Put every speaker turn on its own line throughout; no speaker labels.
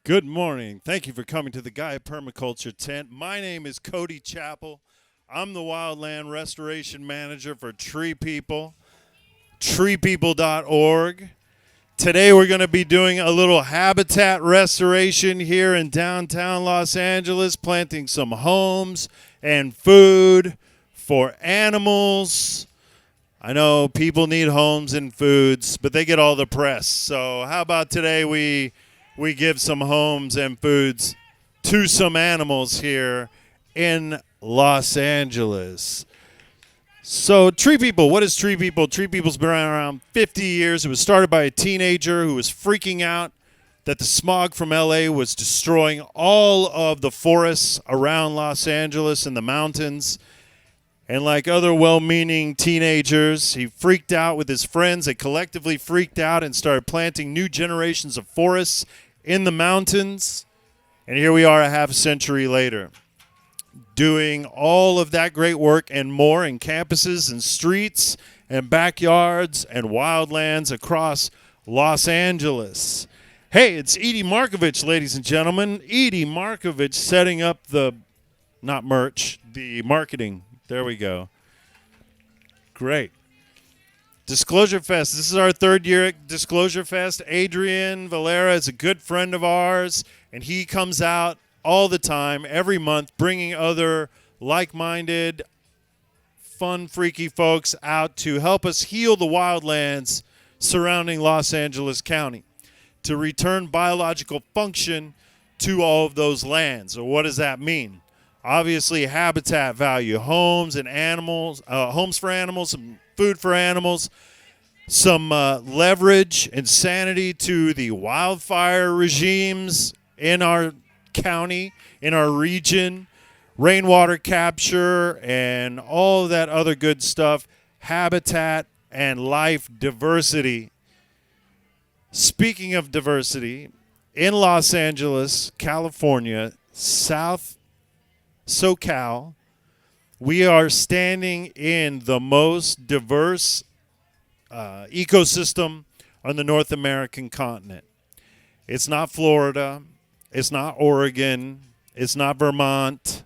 Good morning. Thank you for coming to the Gaia Permaculture Tent. My name is Cody Chappel. I'm the Wildland Restoration Manager for Tree People, treepeople.org. Today we're going to be doing a little habitat restoration here in downtown Los Angeles, planting some homes and food for animals. I know people need homes and foods, but they get all the press. So how about today we give some homes and foods to some animals here in Los Angeles. So Tree People, what is Tree People? Tree People's been around 50 years. It was started by a teenager who was freaking out that the smog from LA was destroying all of the forests around Los Angeles and the mountains. And like other well-meaning teenagers, he freaked out with his friends. They collectively freaked out and started planting new generations of forests in the mountains. And here we are a half century later, doing all of that great work and more in campuses and streets and backyards and wildlands across Los Angeles. Hey, it's Edie Markovich, ladies and gentlemen. Edie Markovich setting up the, not merch, the marketing. There we go. Great. DisclosureFest. This is our third year at DisclosureFest. Adrian Valera is a good friend of ours, and he comes out all the time, every month, bringing other like-minded, fun, freaky folks out to help us heal the wildlands surrounding Los Angeles County, to return biological function to all of those lands. So what does that mean? Obviously, habitat value, homes and animals, homes for animals, some food for animals, some leverage and sanity to the wildfire regimes in our county, in our region, rainwater capture, and all of that other good stuff, habitat and life diversity. Speaking of diversity, in Los Angeles, California, South SoCal, we are standing in the most diverse ecosystem on the North American continent. It's not Florida. It's not Oregon. It's not Vermont.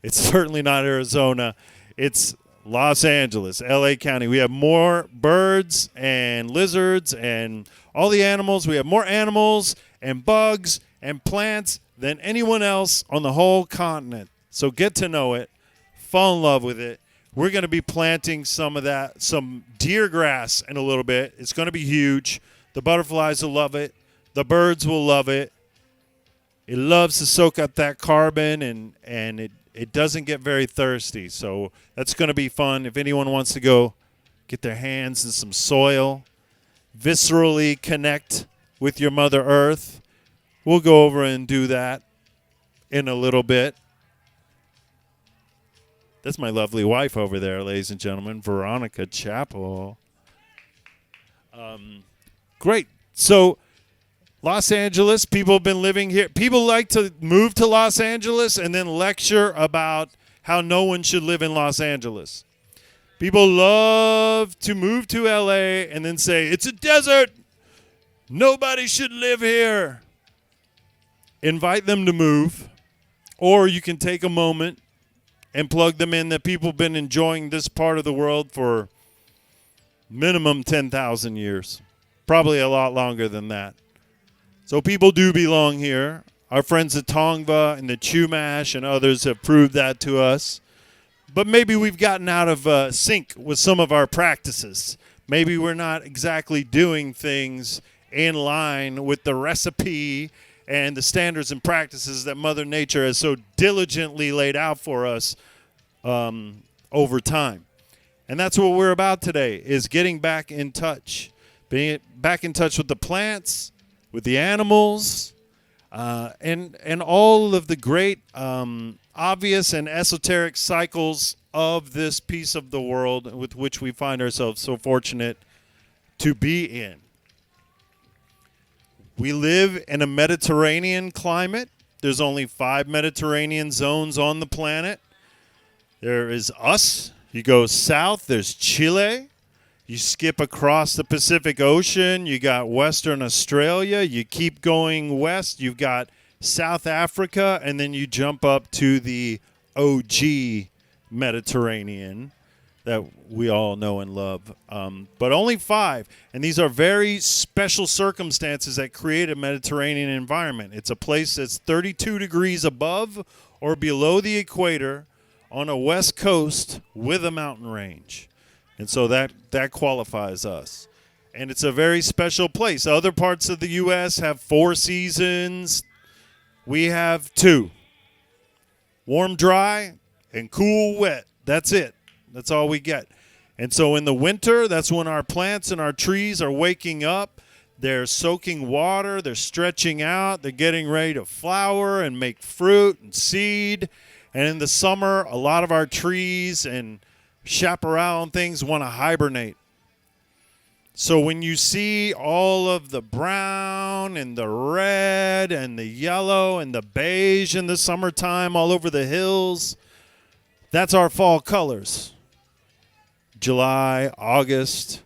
It's certainly not Arizona. It's Los Angeles, LA County. We have more birds and lizards and all the animals. We have more animals and bugs and plants than anyone else on the whole continent. So get to know it, fall in love with it. We're going to be planting some of that, some deer grass in a little bit. It's going to be huge. The butterflies will love it. The birds will love it. It loves to soak up that carbon, and it doesn't get very thirsty. So that's going to be fun. If anyone wants to go get their hands in some soil, viscerally connect with your Mother Earth, we'll go over and do that in a little bit. That's my lovely wife over there, ladies and gentlemen, Veronica Chappel. Great. So Los Angeles, people have been living here. People like to move to Los Angeles and then lecture about how no one should live in Los Angeles. People love to move to LA and then say, it's a desert. Nobody should live here. Invite them to move, or you can take a moment and plug them in that people have been enjoying this part of the world for minimum 10,000 years. Probably a lot longer than that. So people do belong here. Our friends at Tongva and the Chumash and others have proved that to us. But maybe we've gotten out of sync with some of our practices. Maybe we're not exactly doing things in line with the recipe and the standards and practices that Mother Nature has so diligently laid out for us over time. And that's what we're about today, is getting back in touch. Being back in touch with the plants, with the animals, and all of the great obvious and esoteric cycles of this piece of the world with which we find ourselves so fortunate to be in. We live in a Mediterranean climate. There's only 5 Mediterranean zones on the planet. There is us. You go south, there's Chile. You skip across the Pacific Ocean, you got Western Australia, you keep going west, you've got South Africa, and then you jump up to the OG Mediterranean that we all know and love. But only 5, and these are very special circumstances that create a Mediterranean environment. It's a place that's 32 degrees above or below the equator on a west coast with a mountain range. And so that qualifies us. And it's a very special place. Other parts of the U.S. have 4 seasons. We have 2. Warm, dry, and cool, wet. That's it. That's all we get. And so in the winter, that's when our plants and our trees are waking up. They're soaking water. They're stretching out. They're getting ready to flower and make fruit and seed. And in the summer, a lot of our trees and chaparral and things want to hibernate. So when you see all of the brown and the red and the yellow and the beige in the summertime all over the hills, that's our fall colors. July, August,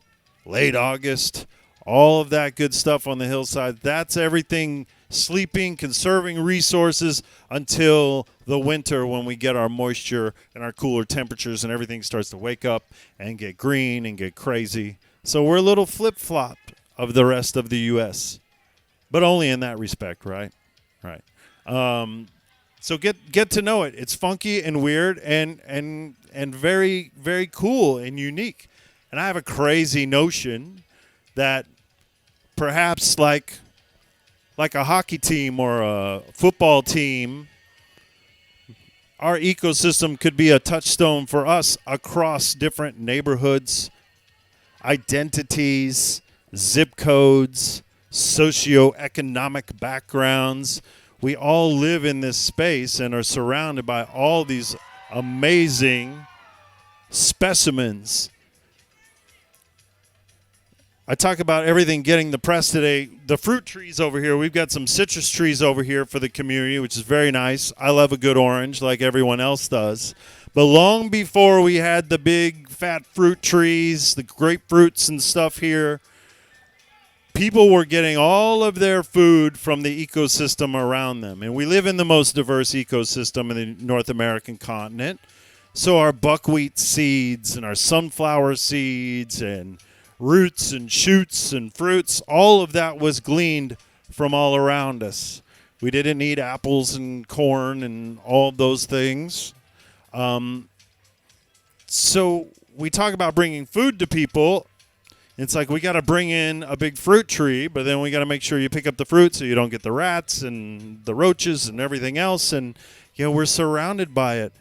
late August, all of that good stuff on the hillside. That's everything sleeping, conserving resources until the winter when we get our moisture and our cooler temperatures and everything starts to wake up and get green and get crazy. So we're a little flip-flop of the rest of the U.S., but only in that respect, right? Right. So get to know it. It's funky and weird and very, very cool and unique. And I have a crazy notion that perhaps like a hockey team or a football team, our ecosystem could be a touchstone for us across different neighborhoods, identities, zip codes, socioeconomic backgrounds. We all live in this space and are surrounded by all these amazing specimens. I talk about everything getting the press today. The fruit trees over here, we've got some citrus trees over here for the community, which is very nice. I love a good orange like everyone else does. But long before we had the big fat fruit trees, the grapefruits and stuff here, people were getting all of their food from the ecosystem around them. And we live in the most diverse ecosystem in the North American continent. So our buckwheat seeds and our sunflower seeds and roots and shoots and fruits, all of that was gleaned from all around us. We didn't eat apples and corn and all of those things. So we talk about bringing food to people. It's like we got to bring in a big fruit tree, but then we got to make sure you pick up the fruit so you don't get the rats and the roaches and everything else. And, we're surrounded by it.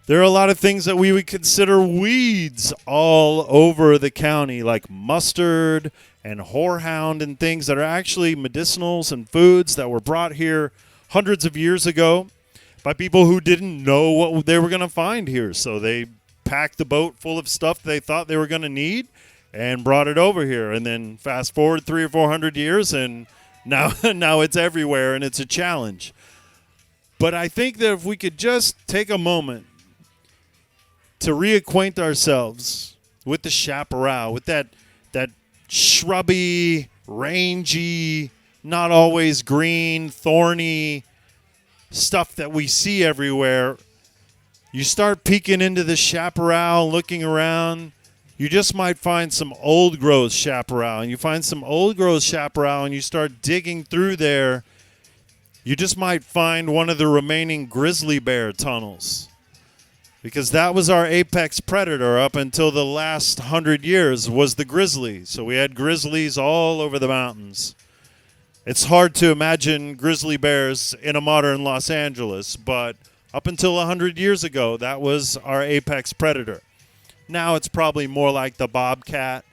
There are a lot of things that we would consider weeds all over the county, like mustard and horehound and things that are actually medicinals and foods that were brought here hundreds of years ago by people who didn't know what they were going to find here. So they packed the boat full of stuff they thought they were going to need and brought it over here. And then fast forward 300 or 400 years, and now it's everywhere, and it's a challenge. But I think that if we could just take a moment to reacquaint ourselves with the chaparral, with that shrubby, rangy, not always green, thorny stuff that we see everywhere. You start peeking into the chaparral, looking around, you just might find some old growth chaparral. And you find some old growth chaparral and you start digging through there, you just might find one of the remaining grizzly bear tunnels. Because that was our apex predator up until the last 100 years was the grizzly. So we had grizzlies all over the mountains. It's hard to imagine grizzly bears in a modern Los Angeles, but up until 100 years ago, that was our apex predator. Now it's probably more like the bobcat.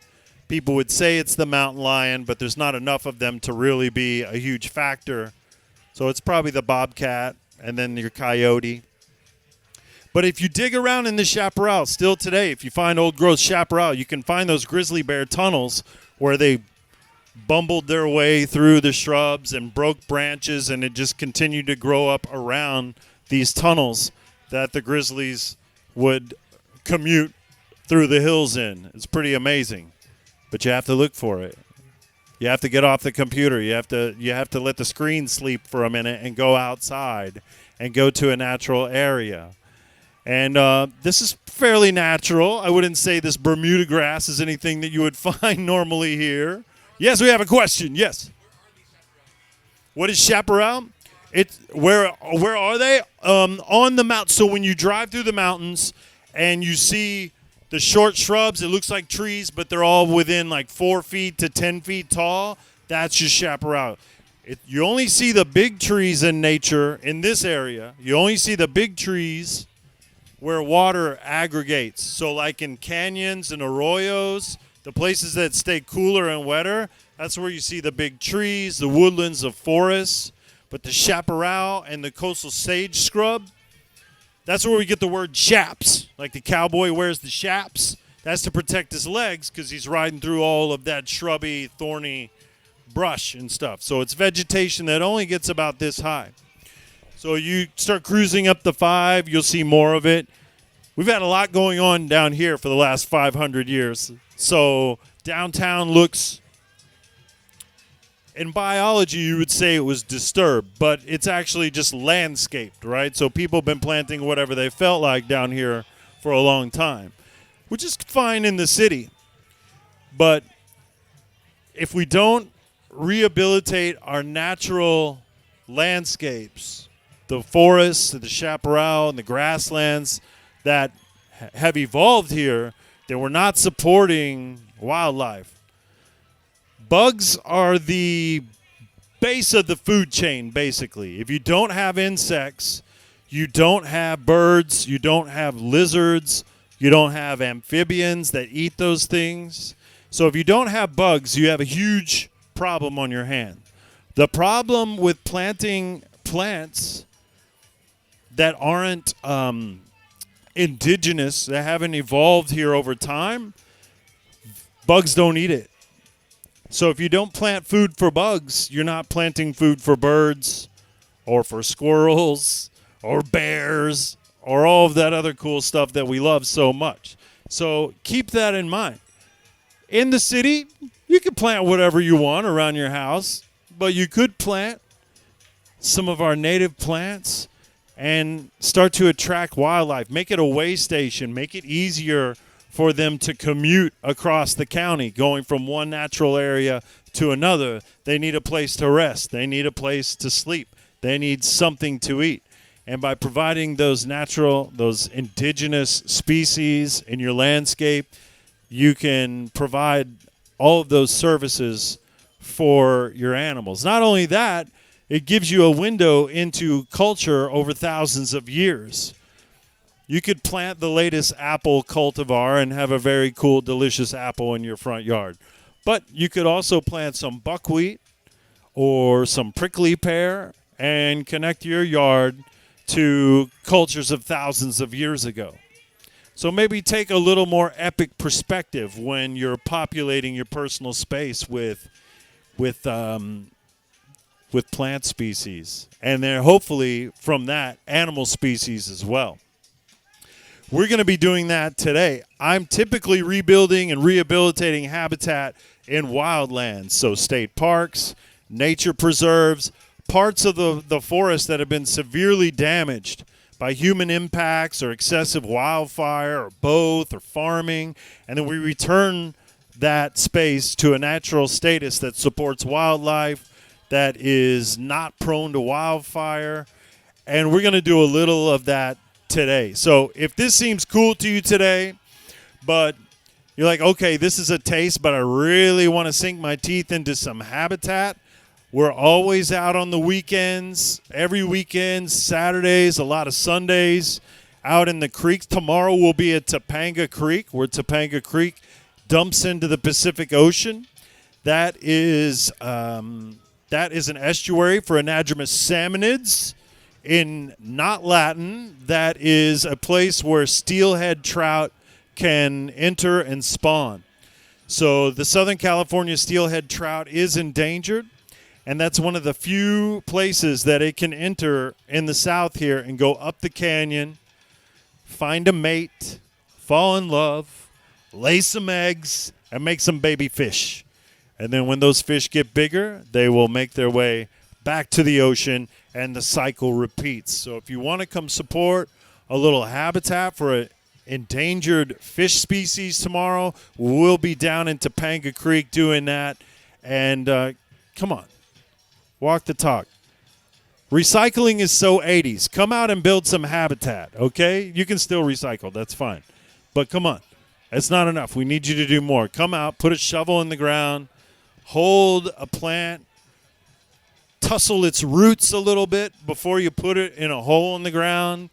People would say it's the mountain lion, but there's not enough of them to really be a huge factor. So it's probably the bobcat and then your coyote. But if you dig around in the chaparral, still today, if you find old growth chaparral, you can find those grizzly bear tunnels where they bumbled their way through the shrubs and broke branches, and it just continued to grow up around these tunnels that the grizzlies would commute through the hills in. It's pretty amazing. but you have to look for it. You have to get off the computer. You have to let the screen sleep for a minute and go outside and go to a natural area. And this is fairly natural. I wouldn't say this Bermuda grass is anything that you would find normally here. Yes, we have a question. Yes. What is chaparral? Where are they? On the mountain. So when you drive through the mountains and you see the short shrubs, it looks like trees, but they're all within like 4 feet to 10 feet tall. That's your chaparral. You only see the big trees in nature in this area. You only see the big trees where water aggregates. So like in canyons and arroyos, the places that stay cooler and wetter, that's where you see the big trees, the woodlands of forests. But the chaparral and the coastal sage scrub, that's where we get the word chaps. Like the cowboy wears the chaps. That's to protect his legs because he's riding through all of that shrubby, thorny brush and stuff. So it's vegetation that only gets about this high. So you start cruising up the 5, you'll see more of it. We've had a lot going on down here for the last 500 years. So downtown looks, in biology, you would say it was disturbed, but it's actually just landscaped, right? So people have been planting whatever they felt like down here for a long time, which is fine in the city. But if we don't rehabilitate our natural landscapes, the forests, the chaparral, and the grasslands that have evolved here, then we're not supporting wildlife. Bugs are the base of the food chain, basically. If you don't have insects, you don't have birds, you don't have lizards, you don't have amphibians that eat those things. So if you don't have bugs, you have a huge problem on your hand. The problem with planting plants that aren't indigenous, that haven't evolved here over time, bugs don't eat it. So if you don't plant food for bugs, you're not planting food for birds or for squirrels or bears or all of that other cool stuff that we love so much. So keep that in mind. In the city, you can plant whatever you want around your house, but you could plant some of our native plants and start to attract wildlife. Make it a way station. Make it easier for them to commute across the county, going from one natural area to another. They need a place to rest. They need a place to sleep. They need something to eat. And by providing those natural, those indigenous species in your landscape, you can provide all of those services for your animals. Not only that, it gives you a window into culture over thousands of years. You could plant the latest apple cultivar and have a very cool, delicious apple in your front yard. But you could also plant some buckwheat or some prickly pear and connect your yard to cultures of thousands of years ago. So maybe take a little more epic perspective when you're populating your personal space with plant species. And then hopefully from that, animal species as well. We're going to be doing that today. I'm typically rebuilding and rehabilitating habitat in wildlands, so state parks, nature preserves, parts of the forest that have been severely damaged by human impacts or excessive wildfire or both or farming, and then we return that space to a natural status that supports wildlife, that is not prone to wildfire, and we're going to do a little of that today. So if this seems cool to you today, but you're like, okay, this is a taste, but I really want to sink my teeth into some habitat, we're always out on the weekends, every weekend, Saturdays, a lot of Sundays, out in the creeks. Tomorrow we'll be at Topanga Creek, where Topanga Creek dumps into the Pacific Ocean. That is an estuary for anadromous salmonids. In not Latin, that is a place where steelhead trout can enter and spawn. So the Southern California steelhead trout is endangered, and that's one of the few places that it can enter in the south here and go up the canyon, find a mate, fall in love, lay some eggs, and make some baby fish. And then when those fish get bigger, they will make their way back to the ocean, and the cycle repeats. So if you want to come support a little habitat for an endangered fish species tomorrow, we'll be down in Topanga Creek doing that. And come on, walk the talk. Recycling is so 80s. Come out and build some habitat, okay? You can still recycle. That's fine. But come on. It's not enough. We need you to do more. Come out, put a shovel in the ground, hold a plant, tussle its roots a little bit before you put it in a hole in the ground,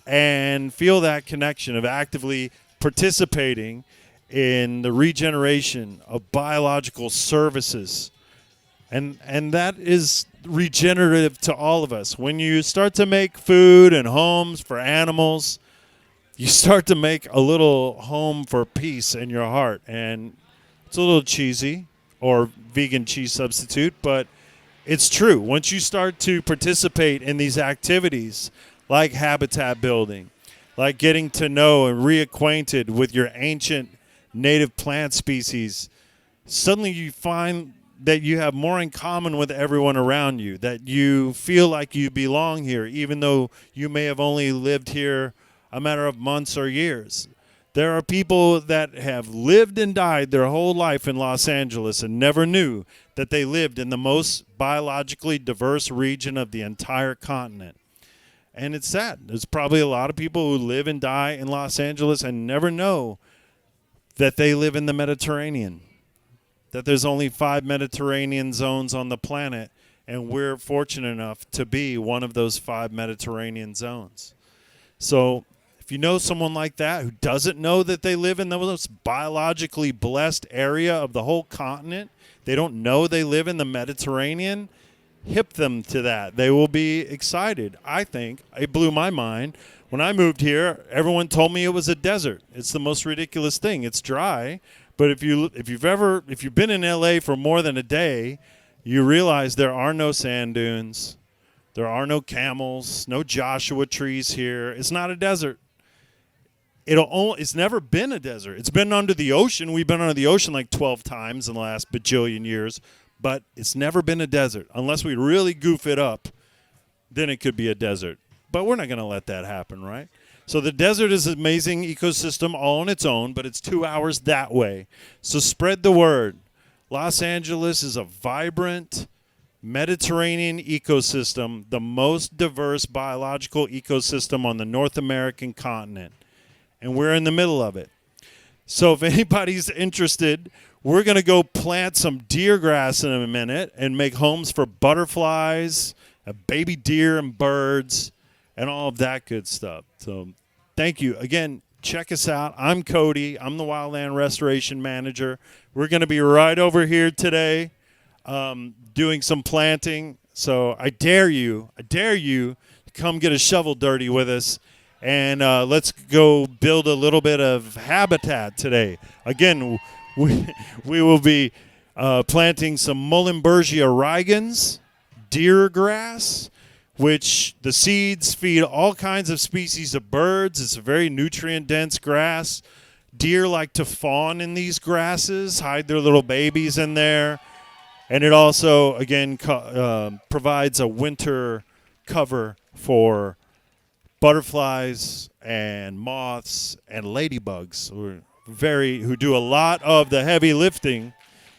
and feel that connection of actively participating in the regeneration of biological services. And that is regenerative to all of us. When you start to make food and homes for animals, you start to make a little home for peace in your heart. And it's a little cheesy, or vegan cheese substitute, but it's true. Once you start to participate in these activities like habitat building, like getting to know and reacquainted with your ancient native plant species, suddenly you find that you have more in common with everyone around you, that you feel like you belong here, even though you may have only lived here a matter of months or years. There are people that have lived and died their whole life in Los Angeles and never knew that they lived in the most biologically diverse region of the entire continent. And it's sad. There's probably a lot of people who live and die in Los Angeles and never know that they live in the Mediterranean, that there's only 5 Mediterranean zones on the planet, and we're fortunate enough to be one of those 5 Mediterranean zones. So if you know someone like that who doesn't know that they live in the most biologically blessed area of the whole continent, they don't know they live in the Mediterranean, hip them to that. They will be excited. I think it blew my mind. When I moved here, everyone told me it was a desert. It's the most ridiculous thing. It's dry, but if you've been in LA for more than a day, you realize there are no sand dunes. There are no camels, no Joshua trees here. It's not a desert. It's never been a desert. It's been under the ocean. We've been under the ocean like 12 times in the last bajillion years, but it's never been a desert. Unless we really goof it up, then it could be a desert. But we're not going to let that happen, right? So the desert is an amazing ecosystem all on its own, but it's 2 hours that way. So spread the word. Los Angeles is a vibrant Mediterranean ecosystem, the most diverse biological ecosystem on the North American continent. And we're in the middle of it. So if anybody's interested, we're going to go plant some deer grass in a minute and make homes for butterflies, baby deer and birds, and all of that good stuff. So thank you. Again, check us out. I'm Cody. I'm the Wildland Restoration Manager. We're going to be right over here today doing some planting. So I dare you to come get a shovel dirty with us. And let's go build a little bit of habitat today. Again, we will be planting some Muhlenbergia rigans, deer grass, which the seeds feed all kinds of species of birds. It's a very nutrient-dense grass. Deer like to fawn in these grasses, hide their little babies in there. And it also, again, provides a winter cover for butterflies and moths and ladybugs who do a lot of the heavy lifting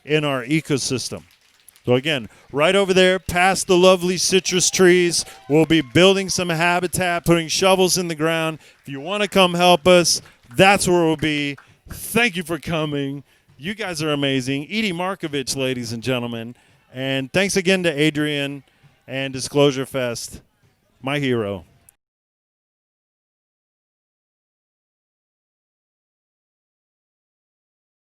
in our ecosystem. So again, right over there past the lovely citrus trees, we'll be building some habitat, putting shovels in the ground. If you want to come help us, that's where we'll be. Thank you for coming. You guys are amazing. Edie Markovich, ladies and gentlemen. And thanks again to Adrian and DisclosureFest, my hero.